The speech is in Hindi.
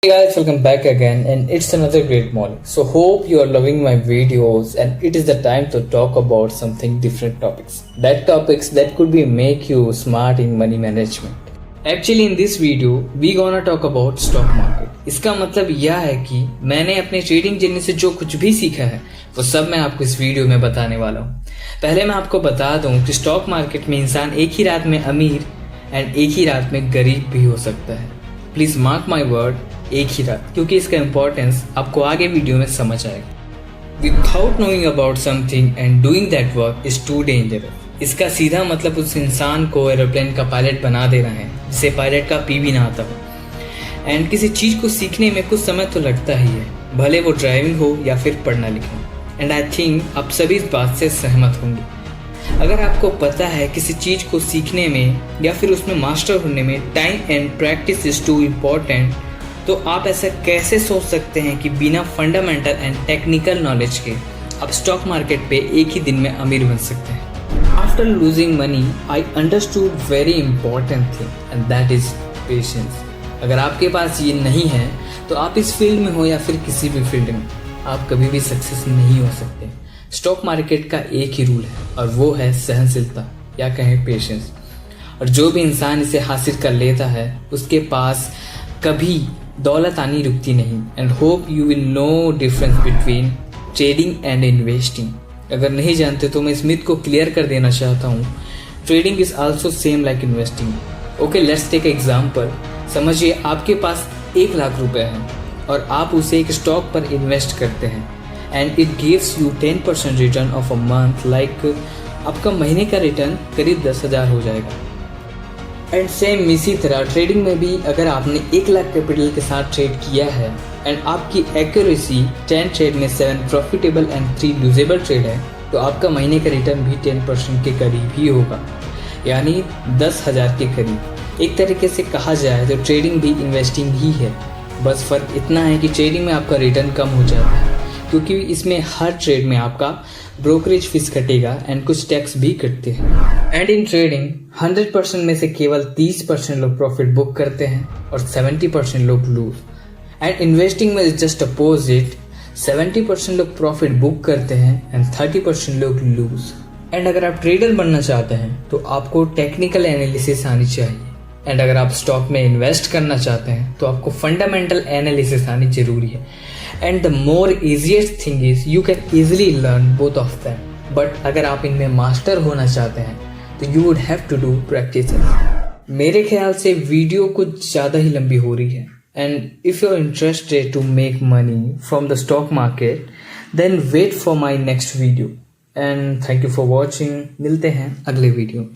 Hey guys, welcome back again, and it's another great morning. So hope you are loving my videos, and it is the time to talk about something different topics. That topics that could be make you smart in money management. Actually in this video we gonna talk about stock market. इसका मतलब यह है कि मैंने अपने ट्रेडिंग जर्नी से जो कुछ भी सीखा है वो सब मैं आपको इस वीडियो में बताने वाला हूँ। पहले मैं आपको बता दूं कि स्टॉक मार्केट में इंसान एक ही रात में अमीर एंड एक ही रात में गरीब भी हो सकता है। प्लीज मार्क माई वर्ड, एक ही रात, क्योंकि इसका इंपॉर्टेंस आपको आगे वीडियो में समझ आएगा। Without knowing about something and doing that work is too dangerous. इसका सीधा मतलब उस इंसान को एरोप्लेन का पायलट बना देना है जिसे पायलट का पी भी ना आता हो। एंड किसी चीज को सीखने में कुछ समय तो लगता ही है, भले वो ड्राइविंग हो या फिर पढ़ना लिखना। एंड आई थिंक आप सभी इस बात से सहमत होंगे। अगर आपको पता है किसी चीज को सीखने में या फिर उसमें मास्टर होने में time and practice is too important, तो आप ऐसा कैसे सोच सकते हैं कि बिना फंडामेंटल एंड टेक्निकल नॉलेज के आप स्टॉक मार्केट पे एक ही दिन में अमीर बन सकते हैं। After losing money I understood very important thing and that is patience. अगर आपके पास ये नहीं है तो आप इस फील्ड में हो या फिर किसी भी फील्ड में आप कभी भी सक्सेस नहीं हो सकते। स्टॉक मार्केट का एक ही रूल है और वो है सहनशीलता या कहें पेशेंस। और जो भी इंसान इसे हासिल कर लेता है उसके पास कभी दौलत आनी रुकती नहीं। And hope you will know difference between trading and investing. अगर नहीं जानते तो मैं इस मिथ को क्लियर कर देना चाहता हूँ। Trading is also same like investing. Okay, let's take example. समझिए आपके पास 1 लाख रुपए है और आप उसे एक स्टॉक पर इन्वेस्ट करते हैं and it gives you 10% return of a month. Like आपका महीने का रिटर्न करीब 10,000 हो जाएगा। एंड सेम इसी तरह ट्रेडिंग में भी अगर आपने 1 लाख कैपिटल के साथ ट्रेड किया है एंड आपकी एक्यूरेसी 10 ट्रेड में 7 प्रॉफिटेबल एंड 3 लूजेबल ट्रेड है तो आपका महीने का रिटर्न भी 10% के करीब ही होगा, यानी 10,000 के करीब। एक तरीके से कहा जाए तो ट्रेडिंग भी इन्वेस्टिंग ही है, बस फ़र्क इतना है कि ट्रेडिंग में आपका रिटर्न कम हो जाता है क्योंकि इसमें हर ट्रेड में आपका ब्रोकरेज फीस कटेगा एंड कुछ टैक्स भी कटते हैं। एंड इन ट्रेडिंग 100% में से केवल 30% लोग प्रॉफिट बुक करते हैं और 70% लोग लूज। एंड इन्वेस्टिंग में जस्ट अपोजिट, 70% लोग प्रॉफिट बुक करते हैं एंड 30% लोग लूज। एंड अगर आप ट्रेडर बनना चाहते हैं तो आपको टेक्निकल एनालिसिस आनी चाहिए। एंड अगर आप स्टॉक में इन्वेस्ट करना चाहते हैं तो आपको फंडामेंटल एनालिसिस आनी जरूरी है। And the more easiest thing is you can easily learn both of them. But अगर आप इनमें मास्टर होना चाहते हैं तो you would have to do practice. मेरे ख्याल से वीडियो कुछ ज़्यादा ही लंबी हो रही है and if you are interested to make money from the stock market then wait for my next video. And thank you for watching. मिलते हैं अगले वीडियो।